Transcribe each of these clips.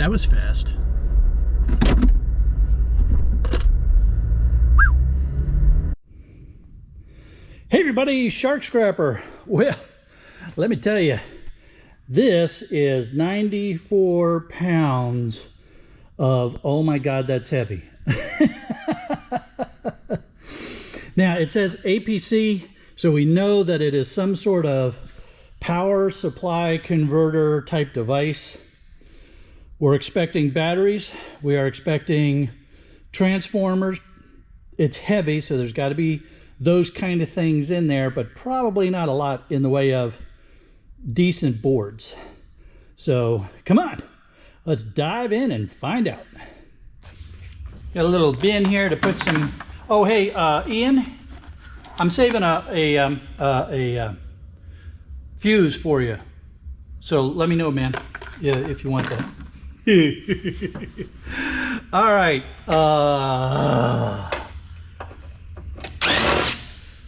that was fast. Hey everybody, Shark Scrapper. Well, let me tell you, this is 94 pounds of, oh my God, that's heavy. Now it says APC, so we know that it is some sort of power supply converter type device. We're expecting batteries. We are expecting transformers. It's heavy, so there's got to be those kind of things in there, but probably not a lot in the way of decent boards. So come on, let's dive in and find out. Got a little bin here to put some. Oh hey, Ian, I'm saving a fuse for you. So let me know, man, if you want that. All right.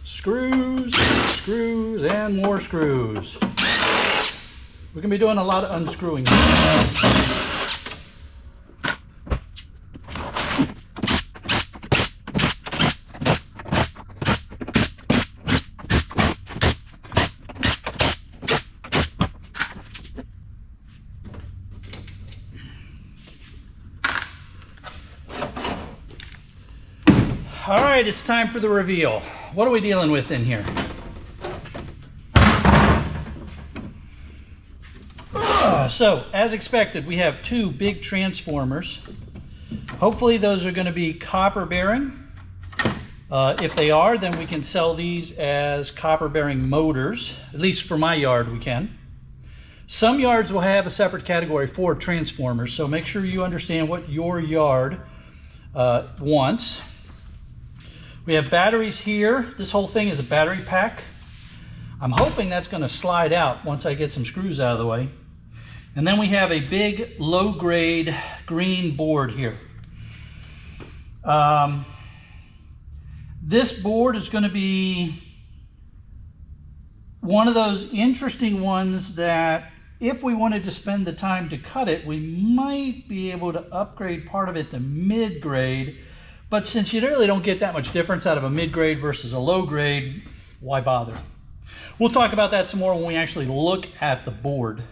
Screws, screws, and more screws. We're gonna be doing a lot of unscrewing. All right, it's time for the reveal. What are we dealing with in here? So, as expected, we have two big transformers. Hopefully those are going to be copper bearing. If they are, then we can sell these as copper bearing motors. At least for my yard we can. Some yards will have a separate category for transformers, so make sure you understand what your yard wants. We have batteries here. This whole thing is a battery pack. I'm hoping that's going to slide out once I get some screws out of the way. And then we have a big low-grade green board here. This board is going to be one of those interesting ones that if we wanted to spend the time to cut it, we might be able to upgrade part of it to mid-grade. But since you really don't get that much difference out of a mid-grade versus a low-grade, why bother? We'll talk about that some more when we actually look at the board.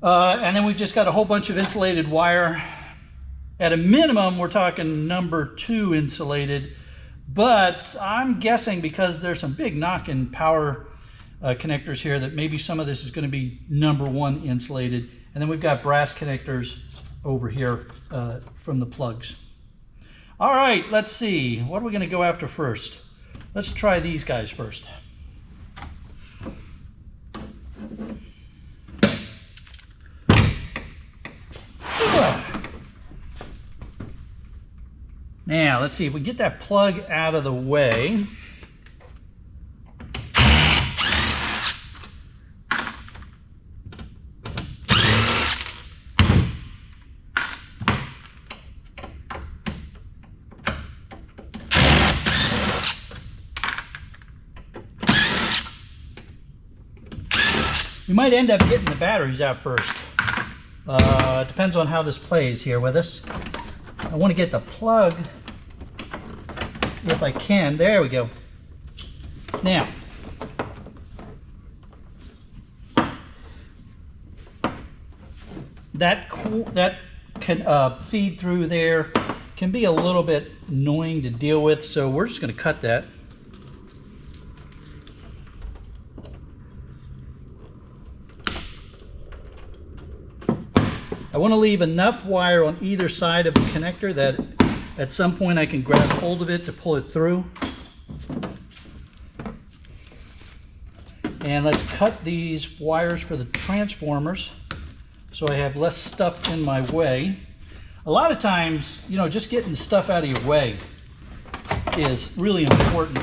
And then we've just got a whole bunch of insulated wire. At a minimum, we're talking number 2 insulated, but I'm guessing because there's some big knock-in power connectors here that maybe some of this is going to be number 1 insulated. And then we've got brass connectors over here from the plugs. All right, let's see. What are we going to go after first? Let's try these guys first. Now, let's see if we get that plug out of the way. We might end up getting the batteries out first. Depends on how this plays here with us. I want to get the plug if I can. There we go. Now, that can feed through there can be a little bit annoying to deal with, so we're just going to cut that. I want to leave enough wire on either side of the connector that at some point I can grab hold of it to pull it through. And let's cut these wires for the transformers so I have less stuff in my way. A lot of times, you know, just getting the stuff out of your way is really important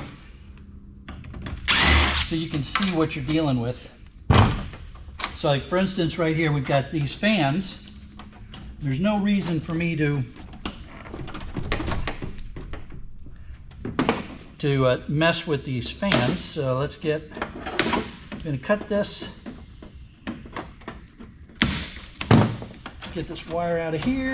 so you can see what you're dealing with. So like for instance right here we've got these fans. There's no reason for me to mess with these fans. So let's I'm going to cut this. get this wire out of here.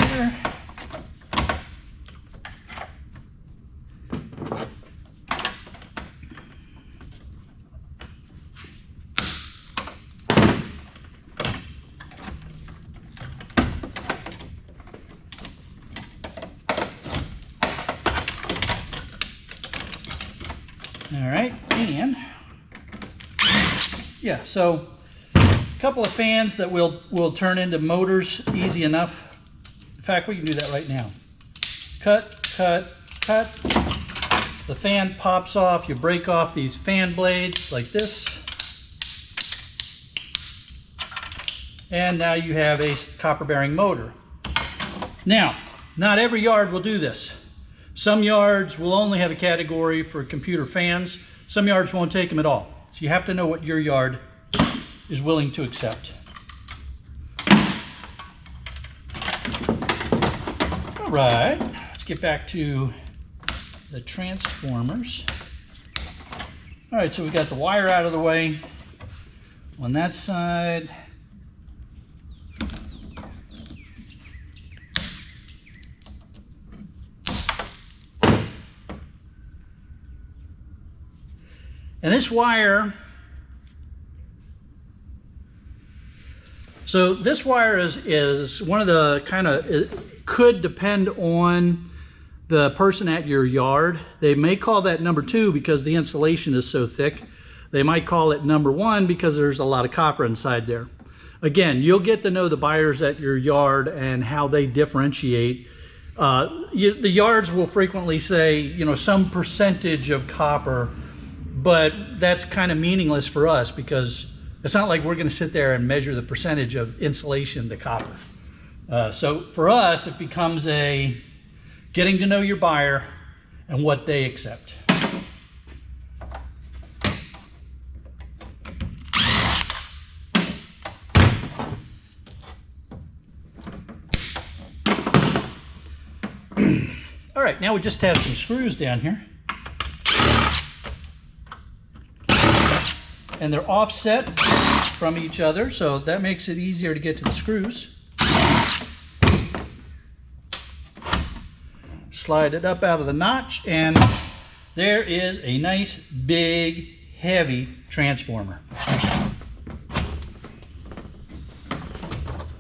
All right, and yeah, so a couple of fans that will turn into motors easy enough. In fact, we can do that right now. Cut, cut, cut. The fan pops off. You break off these fan blades like this. And now you have a copper bearing motor. Now, not every yard will do this. Some yards will only have a category for computer fans. Some yards won't take them at all. So you have to know what your yard is willing to accept. All right, let's get back to the transformers. All right, so we got the wire out of the way on that side. And this wire, so this wire is one of the kind of, it could depend on the person at your yard. They may call that number 2 because the insulation is so thick. They might call it number 1 because there's a lot of copper inside there. Again, you'll get to know the buyers at your yard and how they differentiate. The yards will frequently say, you know, some percentage of copper, but that's kind of meaningless for us because it's not like we're going to sit there and measure the percentage of insulation to copper. So for us, it becomes a getting to know your buyer and what they accept. All right, now we just have some screws down here. And they're offset from each other, so that makes it easier to get to the screws. Slide it up out of the notch, and there is a nice, big, heavy transformer.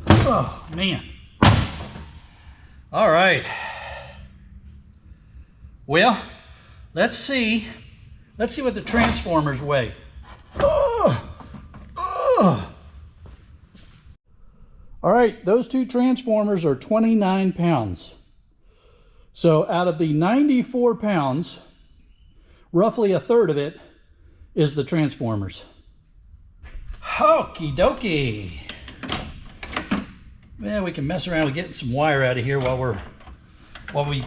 Oh, man. All right. Well, let's see what the transformers weigh. All right, those two transformers are 29 pounds. So out of the 94 pounds, roughly a third of it is the transformers. Okie dokie. Well, we can mess around with getting some wire out of here while we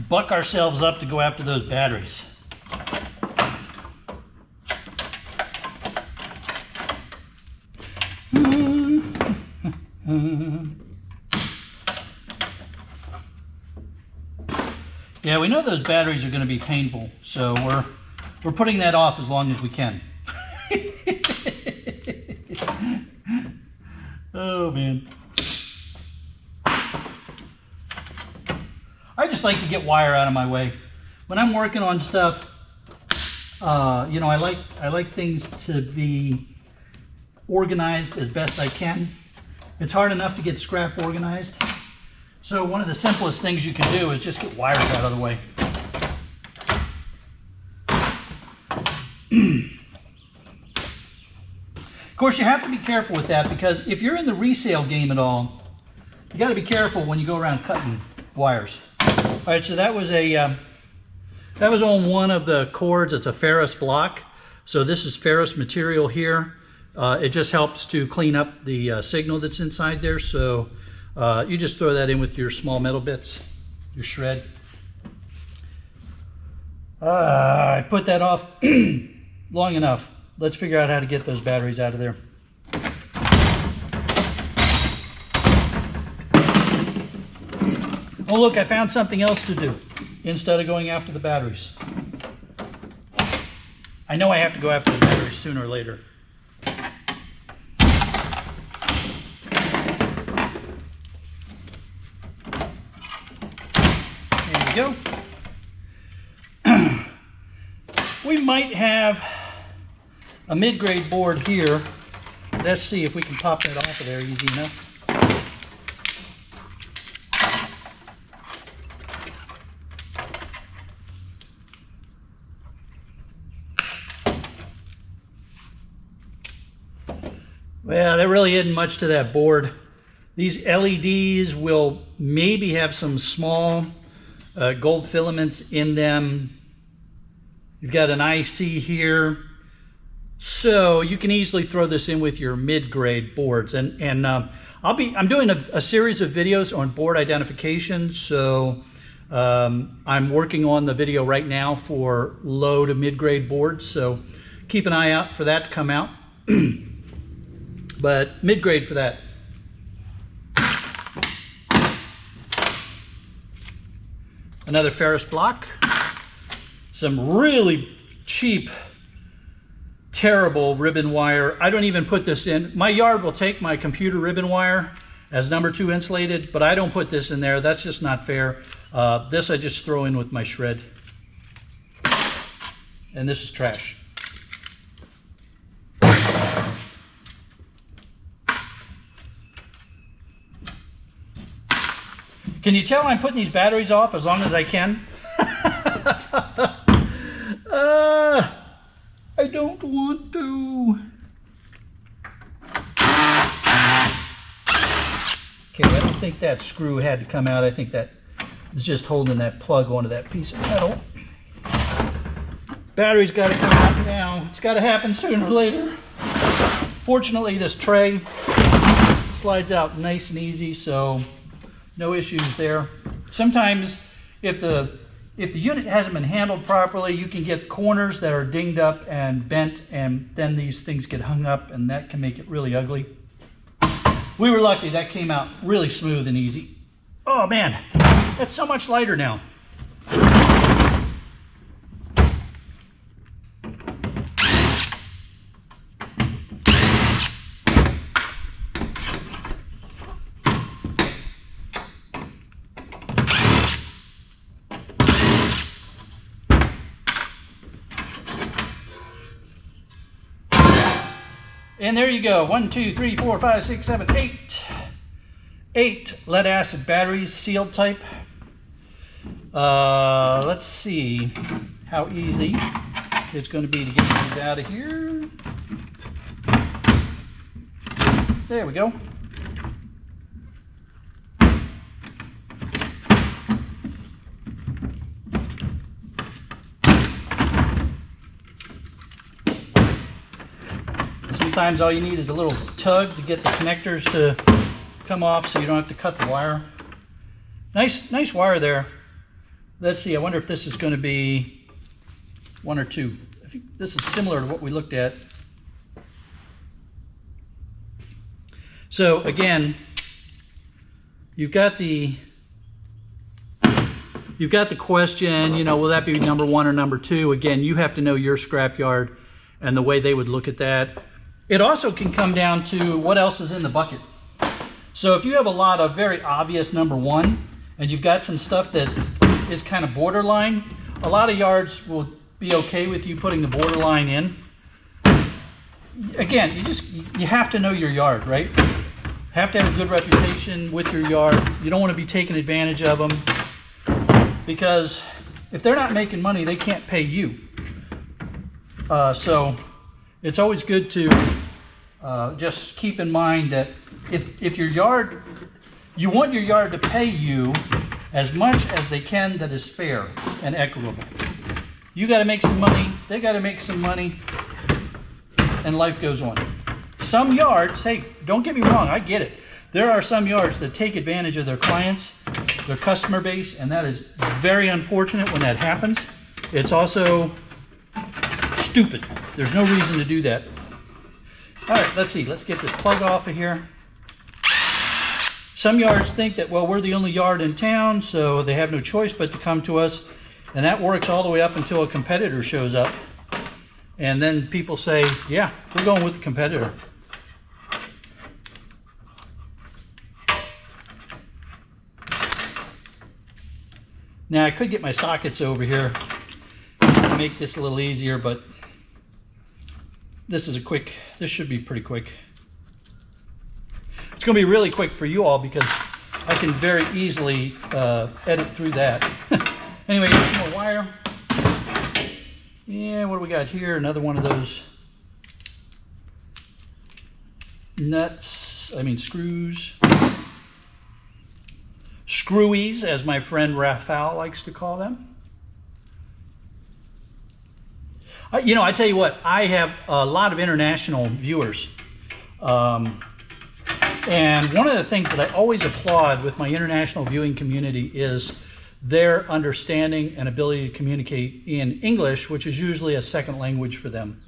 buck ourselves up to go after those batteries. Yeah, we know those batteries are going to be painful, so we're putting that off as long as we can. Oh man. I just like to get wire out of my way. When I'm working on stuff, you know, I like things to be organized as best I can. It's hard enough to get scrap organized. So one of the simplest things you can do is just get wires out of the way. Of course, you have to be careful with that because if you're in the resale game at all, you got to be careful when you go around cutting wires. All right, so that was on one of the cords. It's a ferrous block. So this is ferrous material here. It just helps to clean up the signal that's inside there. So you just throw that in with your small metal bits, your shred. I put that off long enough. Let's figure out how to get those batteries out of there. Oh look, I found something else to do instead of going after the batteries. I know I have to go after the batteries sooner or later. go. We might have a mid-grade board here. Let's see if we can pop that off of there easy enough. Well, there really isn't much to that board. These LEDs will maybe have some small gold filaments in them. You've got an IC here. So you can easily throw this in with your mid-grade boards. And I'm doing a series of videos on board identification. So I'm working on the video right now for low to mid-grade boards. So keep an eye out for that to come out. But mid-grade for that. Another ferrous block. Some really cheap, terrible ribbon wire. I don't even put this in. My yard will take my computer ribbon wire as number 2 insulated, but I don't put this in there. That's just not fair. This I just throw in with my shred. And this is trash. Can you tell I'm putting these batteries off as long as I can? I don't want to. Okay, I don't think that screw had to come out. I think that is just holding that plug onto that piece of metal. Battery's got to come out now. It's got to happen sooner or later. Fortunately, this tray slides out nice and easy, so no issues there. Sometimes if the unit hasn't been handled properly, you can get corners that are dinged up and bent, and then these things get hung up, and that can make it really ugly. We were lucky. That came out really smooth and easy. Oh man, that's so much lighter now. And there you go. 1, 2, 3, 4, 5, 6, 7, 8. 8 lead acid batteries, sealed type. Let's see how easy it's going to be to get these out of here. There we go. Sometimes all you need is a little tug to get the connectors to come off so you don't have to cut the wire. Nice wire there. Let's see, I wonder if this is going to be 1 or 2. I think this is similar to what we looked at. So again, you've got the question, you know, will that be number 1 or number 2? Again, you have to know your scrapyard and the way they would look at that. It also can come down to what else is in the bucket. So if you have a lot of very obvious number 1 and you've got some stuff that is kind of borderline, a lot of yards will be okay with you putting the borderline in. Again, you have to know your yard, right? Have to have a good reputation with your yard. You don't want to be taking advantage of them, because if they're not making money, they can't pay you. So it's always good to just keep in mind that if your yard, you want your yard to pay you as much as they can that is fair and equitable. You got to make some money, they got to make some money, and life goes on. Some yards, hey, don't get me wrong, I get it. There are some yards that take advantage of their clients, their customer base, and that is very unfortunate when that happens. It's also stupid. There's no reason to do that. All right, let's see. Let's get this plug off of here. Some yards think that, well, we're the only yard in town, so they have no choice but to come to us. And that works all the way up until a competitor shows up. And then people say, yeah, we're going with the competitor. Now I could get my sockets over here to make this a little easier, but this should be pretty quick. It's going to be really quick for you all because I can very easily edit through that. Anyway, here's some more wire. Yeah, what do we got here? Another one of those screws. Screwies, as my friend Raphael likes to call them. You know, I tell you what, I have a lot of international viewers. And one of the things that I always applaud with my international viewing community is their understanding and ability to communicate in English, which is usually a second language for them.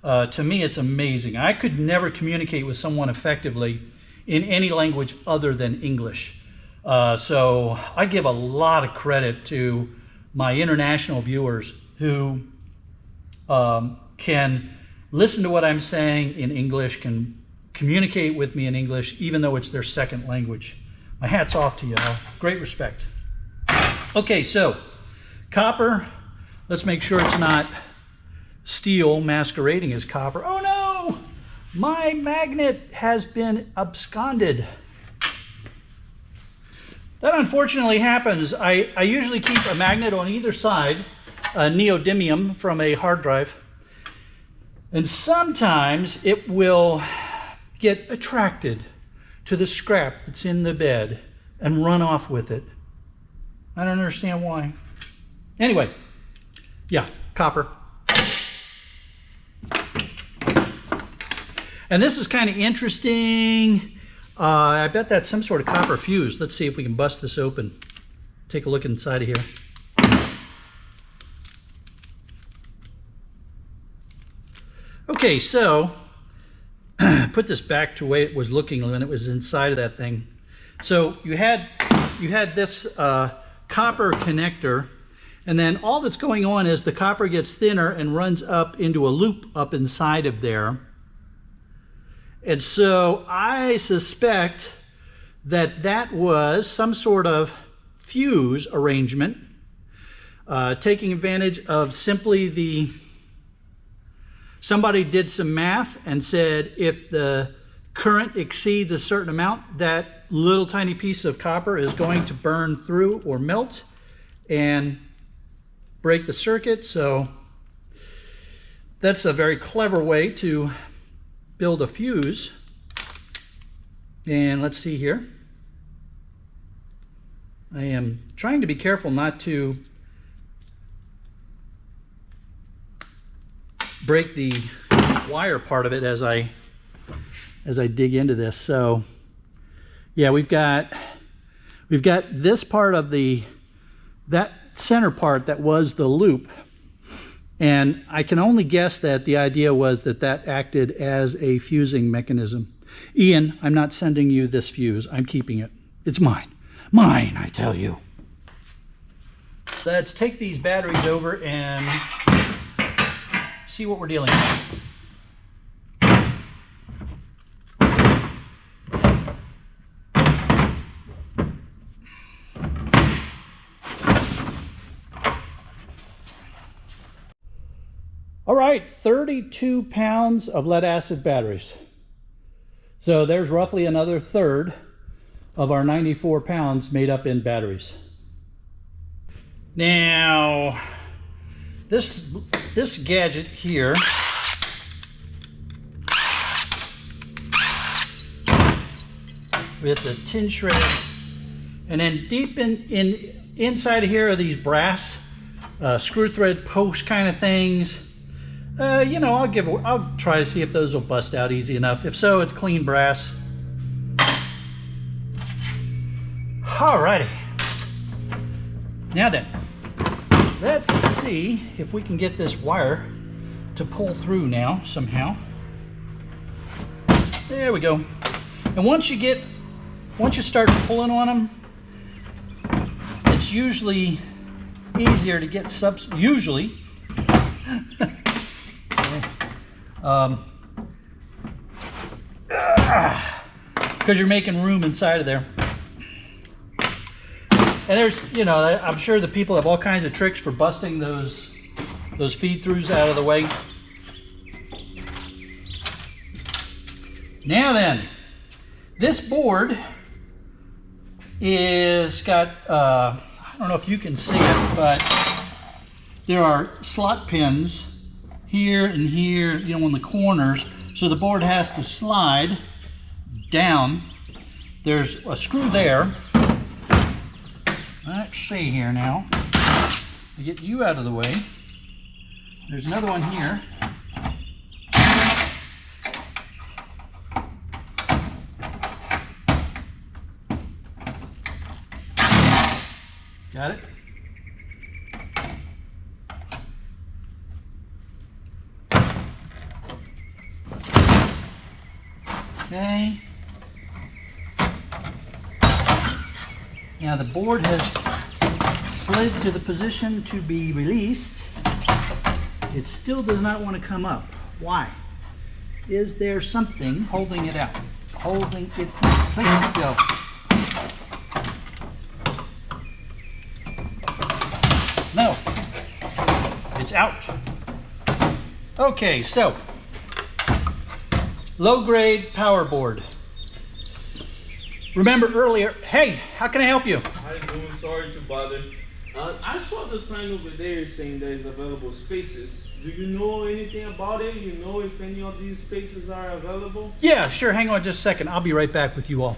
To me, it's amazing. I could never communicate with someone effectively in any language other than English. So I give a lot of credit to my international viewers who can listen to what I'm saying in English, can communicate with me in English, even though it's their second language. My hat's off to you all. Great respect. Okay, so copper. Let's make sure it's not steel masquerading as copper. Oh no! My magnet has been absconded. That unfortunately happens. I usually keep a magnet on either side, a neodymium from a hard drive, and sometimes it will get attracted to the scrap that's in the bed and run off with it. I don't understand why. Anyway, yeah, copper. And this is kind of interesting. I bet that's some sort of copper fuse. Let's see if we can bust this open. Take a look inside of here. Okay, so put this back to the way it was looking when it was inside of that thing. So you had this copper connector, and then all that's going on is the copper gets thinner and runs up into a loop up inside of there. And so I suspect that that was some sort of fuse arrangement, taking advantage of simply somebody did some math and said if the current exceeds a certain amount, that little tiny piece of copper is going to burn through or melt and break the circuit. So that's a very clever way to build a fuse. And let's see here. I am trying to be careful not to break the wire part of it as I dig into this. So yeah, we've got this part of that center part that was the loop, and I can only guess that the idea was that acted as a fusing mechanism. Ian, I'm not sending you this fuse. I'm keeping it. It's mine. Mine, I tell you. Let's take these batteries over and see what we're dealing with. All right, 32 pounds of lead acid batteries. So there's roughly another third of our 94 pounds made up in batteries. Now, this gadget here with the tin shred, and then deep inside of here are these brass screw thread post kind of things. You know, I'll try to see if those will bust out easy enough. If so, it's clean brass. Alrighty. Now then, let's see if we can get this wire to pull through now somehow. There we go. And once you start pulling on them, it's usually easier to get usually. Because you're making room inside of there. And there's, you know, I'm sure the people have all kinds of tricks for busting those feed throughs out of the way. Now then, this board is got, I don't know if you can see it, but there are slot pins here and here, you know, in the corners. So the board has to slide down. There's a screw there. Let's see here now. To get you out of the way. There's another one here. Got it? Okay. Now the board has slid to the position to be released. It still does not want to come up. Why? Is there something holding it out? Holding it in place still. No, it's out. Okay, so low grade power board. Remember earlier, hey, how can I help you? How you doing? Sorry to bother. I saw the sign over there saying there's available spaces. Do you know anything about it? You know if any of these spaces are available? Yeah, sure. Hang on just a second. I'll be right back with you all.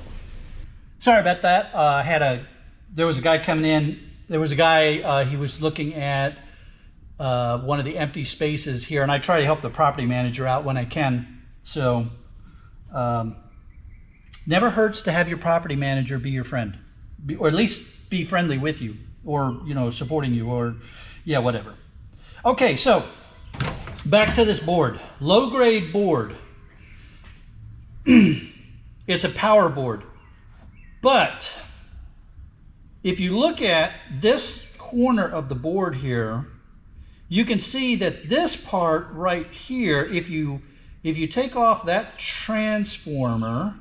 Sorry about that. There was a guy coming in. There was a guy, he was looking at one of the empty spaces here, and I try to help the property manager out when I can. So, never hurts to have your property manager be your friend, or at least be friendly with you, or, you know, supporting you, or, yeah, whatever. Okay, so back to this board. Low grade board. It's a power board. But if you look at this corner of the board here, you can see that this part right here, if you take off that transformer,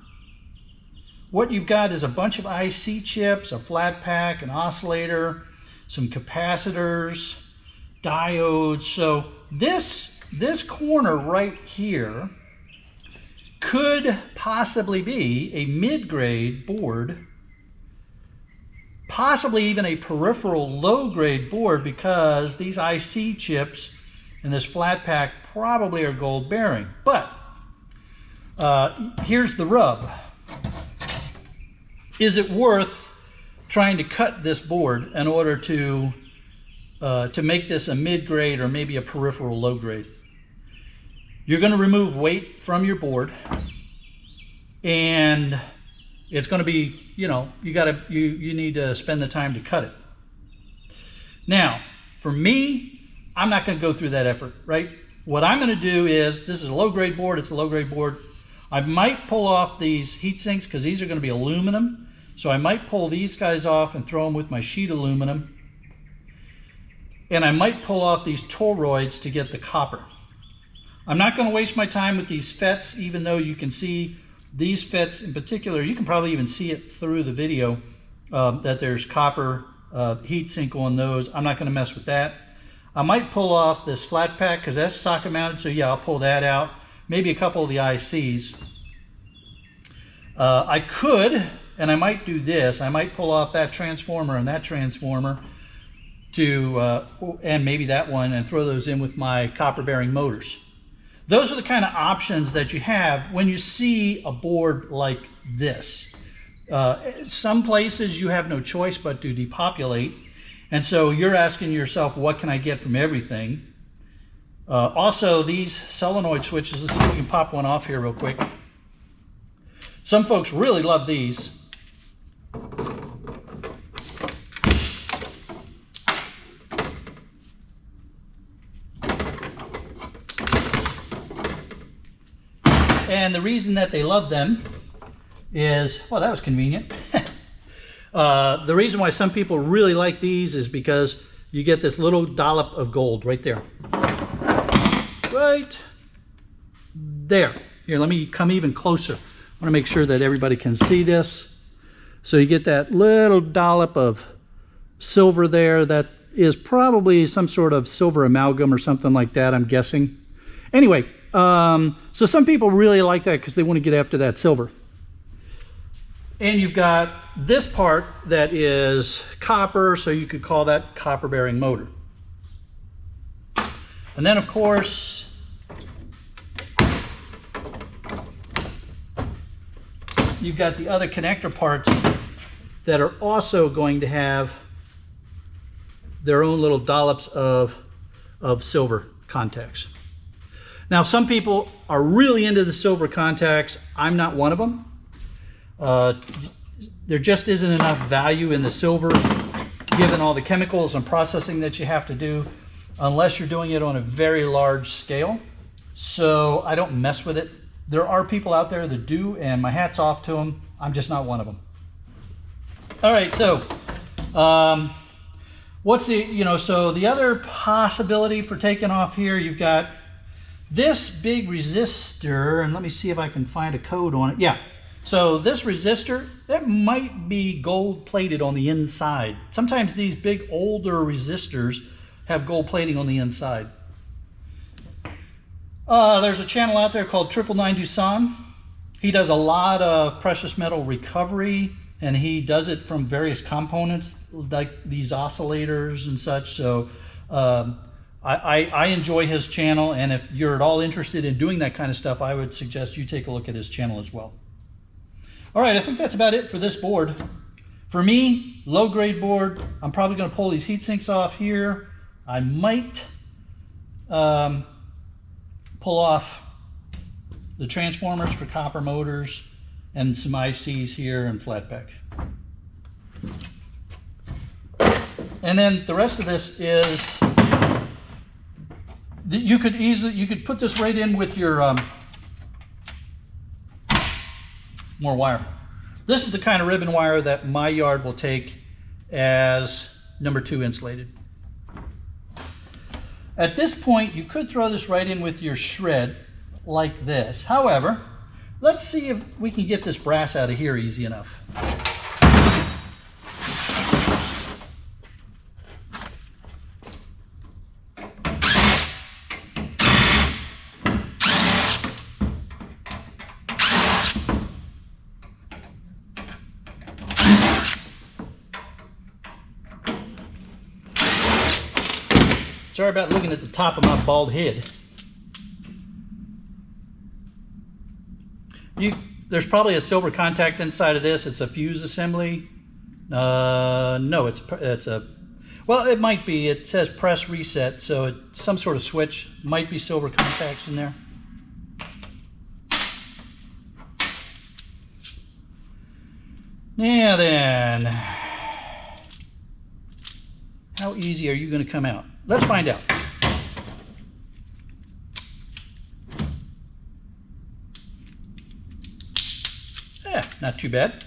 what you've got is a bunch of IC chips, a flat pack, an oscillator, some capacitors, diodes. So this corner right here could possibly be a mid-grade board, possibly even a peripheral low-grade board, because these IC chips and this flat pack probably are gold bearing. But here's the rub. Is it worth trying to cut this board in order to make this a mid-grade or maybe a peripheral low-grade? You're going to remove weight from your board, and it's going to be, you know, you need to spend the time to cut it. Now, for me, I'm not going to go through that effort, right? What I'm going to do is, this is a low-grade board, it's a low-grade board. I might pull off these heat sinks because these are going to be aluminum. So I might pull these guys off and throw them with my sheet aluminum. And I might pull off these toroids to get the copper. I'm not going to waste my time with these FETs, even though you can see these FETs in particular. You can probably even see it through the video that there's copper heat sink on those. I'm not going to mess with that. I might pull off this flat pack because that's socket mounted. So yeah, I'll pull that out. Maybe a couple of the ICs. I could, and I might do this. I might pull off that transformer and that transformer and maybe that one, and throw those in with my copper bearing motors. Those are the kind of options that you have when you see a board like this. Some places you have no choice but to depopulate, and so you're asking yourself, what can I get from everything? Also, these solenoid switches, let's see if we can pop one off here real quick. Some folks really love these. And the reason that they love them is, well, that was convenient. The reason why some people really like these is because you get this little dollop of gold right there. Right there. Here, let me come even closer. I want to make sure that everybody can see this. So you get that little dollop of silver there that is probably some sort of silver amalgam or something like that, I'm guessing. Anyway, so some people really like that because they want to get after that silver. And you've got this part that is copper, so you could call that copper bearing motor. And then of course, you've got the other connector parts that are also going to have their own little dollops of silver contacts. Now, some people are really into the silver contacts. I'm not one of them. There just isn't enough value in the silver, given all the chemicals and processing that you have to do, unless you're doing it on a very large scale. So I don't mess with it. There are people out there that do, and my hat's off to them. I'm just not one of them. All right, so what's the, so the other possibility for taking off here, you've got this big resistor, and let me see if I can find a code on it. Yeah, so this resistor, that might be gold plated on the inside. Sometimes these big older resistors have gold plating on the inside. There's a channel out there called 999 Doosan. He does a lot of precious metal recovery, and he does it from various components like these oscillators and such. So I enjoy his channel, and if you're at all interested in doing that kind of stuff, I would suggest you take a look at his channel as well. All right, I think that's about it for this board. For me, low grade board, I'm probably going to pull these heat sinks off here. I might pull off the transformers for copper motors and some ICs here and flatback. And then the rest of this is, you could put this right in with your more wire. This is the kind of ribbon wire that my yard will take as #2 insulated. At this point, you could throw this right in with your shred like this. However, let's see if we can get this brass out of here easy enough. Sorry about looking at the top of my bald head. There's probably a silver contact inside of this. It's a fuse assembly. No, it's a, well, it might be. It says press reset, so it's some sort of switch. Might be silver contacts in there. Now then, how easy are you going to come out? Let's find out. Yeah, not too bad.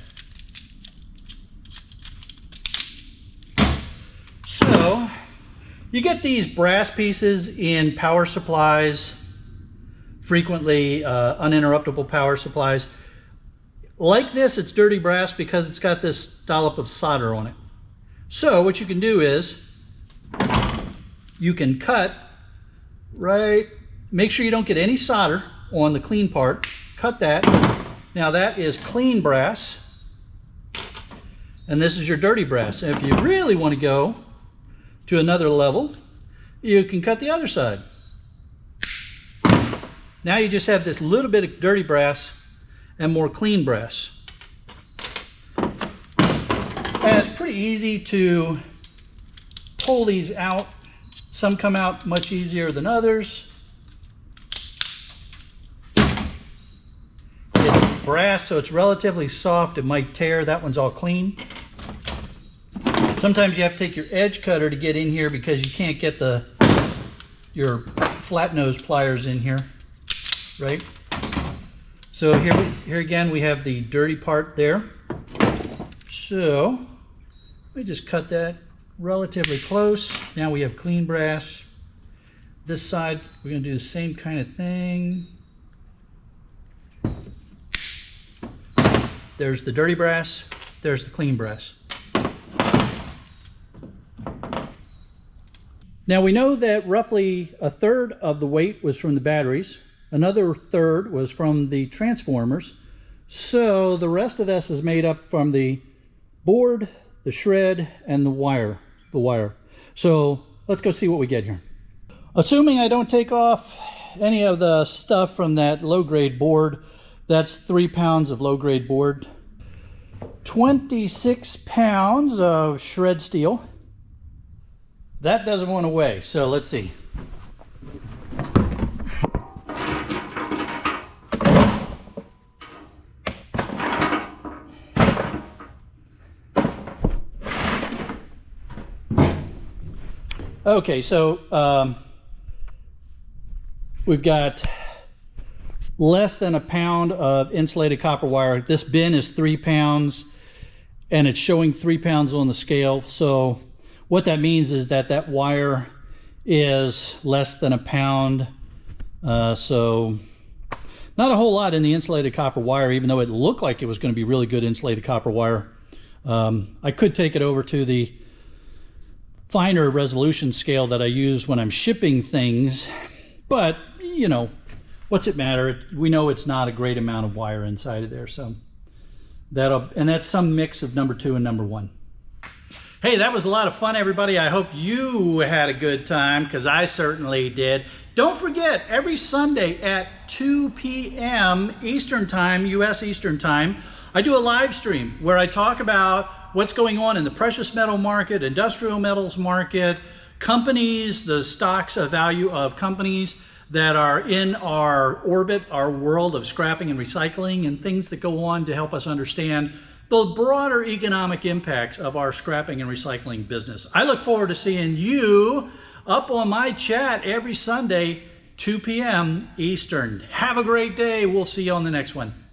So, you get these brass pieces in power supplies, frequently uninterruptible power supplies. Like this, it's dirty brass because it's got this dollop of solder on it. So what you can do is, you can cut right, make sure you don't get any solder on the clean part, cut that. Now that is clean brass, and this is your dirty brass. And if you really want to go to another level, you can cut the other side. Now you just have this little bit of dirty brass and more clean brass. And it's pretty easy to pull these out. Some come out much easier than others. It's brass, so it's relatively soft. It might tear. That one's all clean. Sometimes you have to take your edge cutter to get in here because you can't get your flat nose pliers in here, right? So here again, we have the dirty part there. So let me just cut that relatively close. Now we have clean brass. This side, we're going to do the same kind of thing. There's the dirty brass, there's the clean brass. Now we know that roughly a third of the weight was from the batteries, another third was from the transformers, so the rest of this is made up from the board, the shred, and the wire. So let's go see what we get here. Assuming I don't take off any of the stuff from that low-grade board, that's 3 pounds of low-grade board, 26 pounds of shred steel. That doesn't want to weigh, so let's see. Okay, so we've got less than a pound of insulated copper wire. This bin is 3 pounds and it's showing 3 pounds on the scale. So what that means is that that wire is less than a pound. So not a whole lot in the insulated copper wire, even though it looked like it was going to be really good insulated copper wire. I could take it over to the finer resolution scale that I use when I'm shipping things, but you know, what's it matter? We know it's not a great amount of wire inside of there, so that's some mix of number 2 and number 1. Hey, that was a lot of fun, everybody. I hope you had a good time, because I certainly did. Don't forget, every Sunday at 2 p.m. Eastern Time, US Eastern Time, I do a live stream where I talk about what's going on in the precious metal market, industrial metals market, companies, the stocks of value of companies that are in our orbit, our world of scrapping and recycling, and things that go on to help us understand the broader economic impacts of our scrapping and recycling business. I look forward to seeing you up on my chat every Sunday, 2 p.m. Eastern. Have a great day. We'll see you on the next one.